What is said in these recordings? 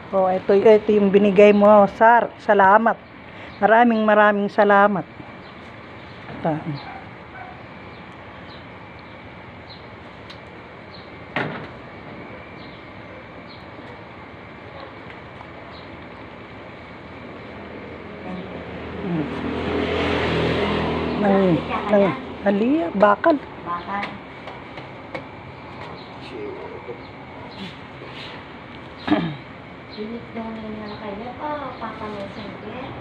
Oh, ito yung binigay mo, Sar. Salamat. Maraming salamat. Ito. Ng Halia, bakal. Bakal. Init daw na yung kayo pa, papalusin ko yan.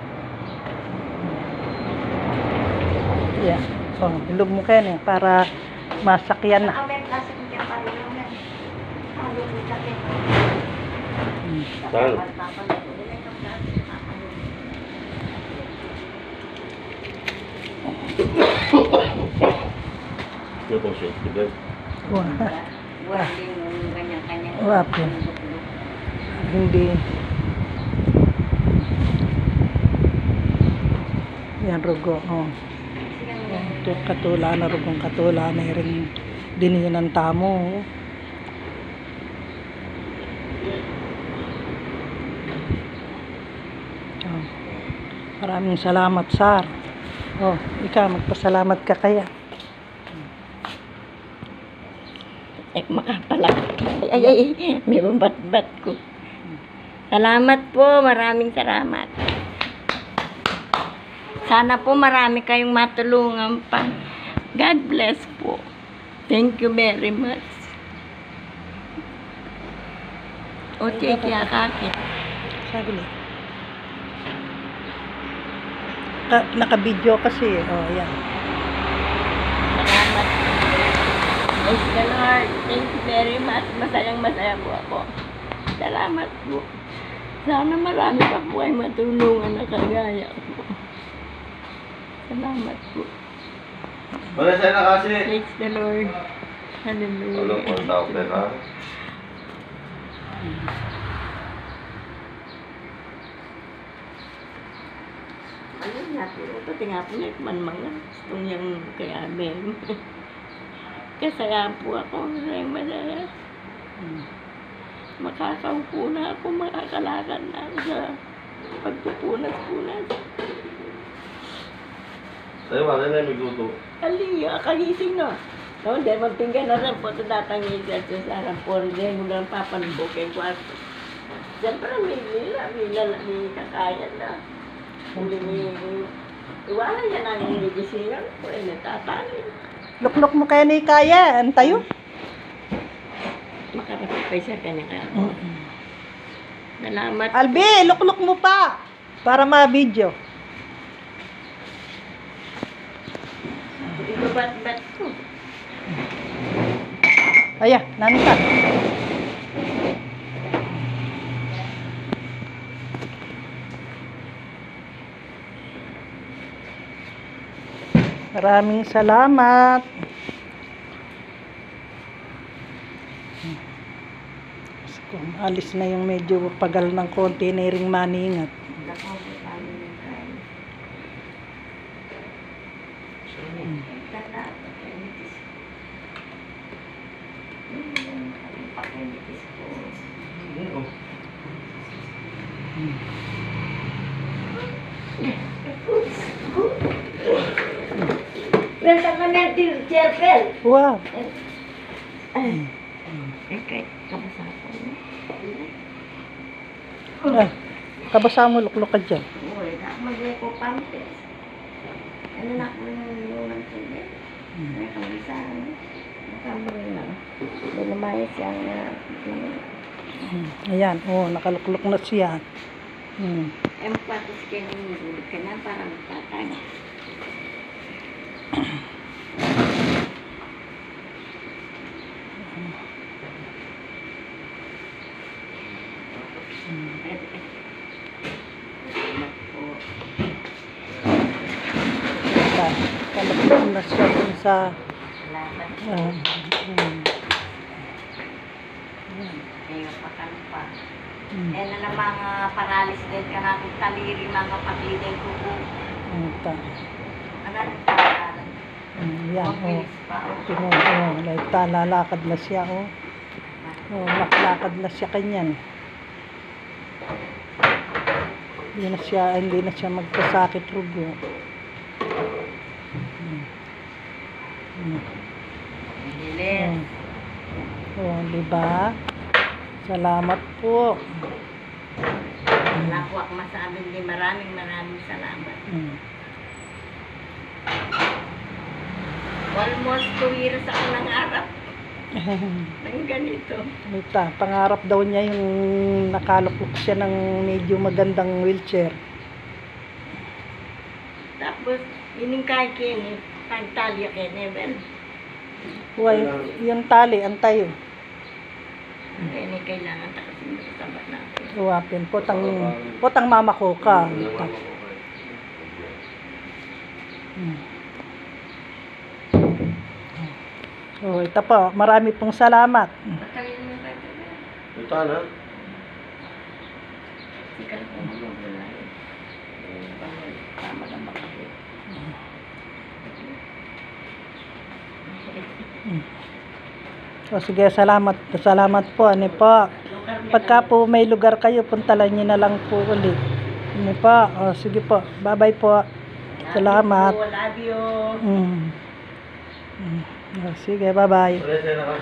Yeah. So, ilog mo kayo para masakyan na. May plastic niya pa rin yan. Halo ko sa pito. Saan? Ano po siya? Wala yung ganyan-ganyan. Wapo. Hindi. Yan, rugo. Oh. Ito, katula na rugong katula na rin din yun ang tamo. Oh. Maraming salamat, Sar. Oh, ikaw, magpasalamat ka kaya. Eh, makapalag. Ay, may bambat-bat ko. Salamat po, maraming salamat. Sana po marami kayong matulungan pa. God bless po. Thank you very much. O, take care, kakit. Sabi niya. Naka-video kasi. Oh, yan. Salamat. Praise the Lord. Thank you very much. Masayang-masaya po ako. Salamat po. Sana marami pa po ay matulungan na kagaya po. Salamat po. Wala siya na kasi. Praise the Lord. Hallelujah. Wala po ang tao pera. Ano nga po? Pati nga po na mga gustong yung kaya amin. Kasaya po ako. Masaya. Makakaupo na ako. Makakalakad na ako sa pagpupunas-punas. Sa'yo, wala na yung magluto. Aliya, kagising na. No, dahil magpinggan na rin po ito datangin sa sarang po. Dahil mo lang papanubok yung kwarto. Siyempre, may kakayan na. Hindi iwanan niya na yung gigisingan ko. Natatali. Luklok mo kaya ni kaya. Antayo? Makarapagpay siya kanya-kanya. Salamat. Albi, luklok mo pa. Para ma-video. Ibabat-bat ko. Aya, nanta. Maraming salamat. Kung alis na yung medyo pagal ng konti na ring maningat. Welcome ka na, Teacher Pel. Wow. Okay, kabasa ko. Ah, kabasa mo, luklok ka dyan. Uy, nakamagay ko pampes. Ano na ako yung sige? May kabasa. Nakamagay na. May lumayas yan na. Ayan, oh, nakaluklok na siya. Ay, magpatos kayo ng ka na para magtatanya. Kalapit na siya dun sa Salamat. Kayo pa ka pa. Eh na lang mga paralis din ka na kung taliri mga paglidin ko po. Ano ang paralan? Yan, oh. Mabilis pa. Lalakad na siya, oh. Oh, nakalakad na siya kanyan. Hindi na siya magkasakit rugo. Lilis. Oh, di ba? Salamat po. Wala po ako masabi, hindi maraming salamat. Almost 2 years ako nangarap ng ganito. Ito, pangarap daw niya yung nakalukok siya ng medyo magandang wheelchair. Tapos, iningkay kini, pagtalya kini, well, Huwag, yung tali, antay. kini kailangan takasin sa sabat natin. Uwapin, potang mama ko ka. So, ito po, marami pong salamat. Patayin mo ba ito? Ito na. Sikal po mo wala yun. Tama na makakit. So, sige, salamat. Salamat po, ano po. Pagka po may lugar kayo, puntalan nyo na lang po ulit. Ano po, o, sige po. Bye-bye po. Salamat. Love you. O, sige, bye-bye. Wala sa'yo nakasya.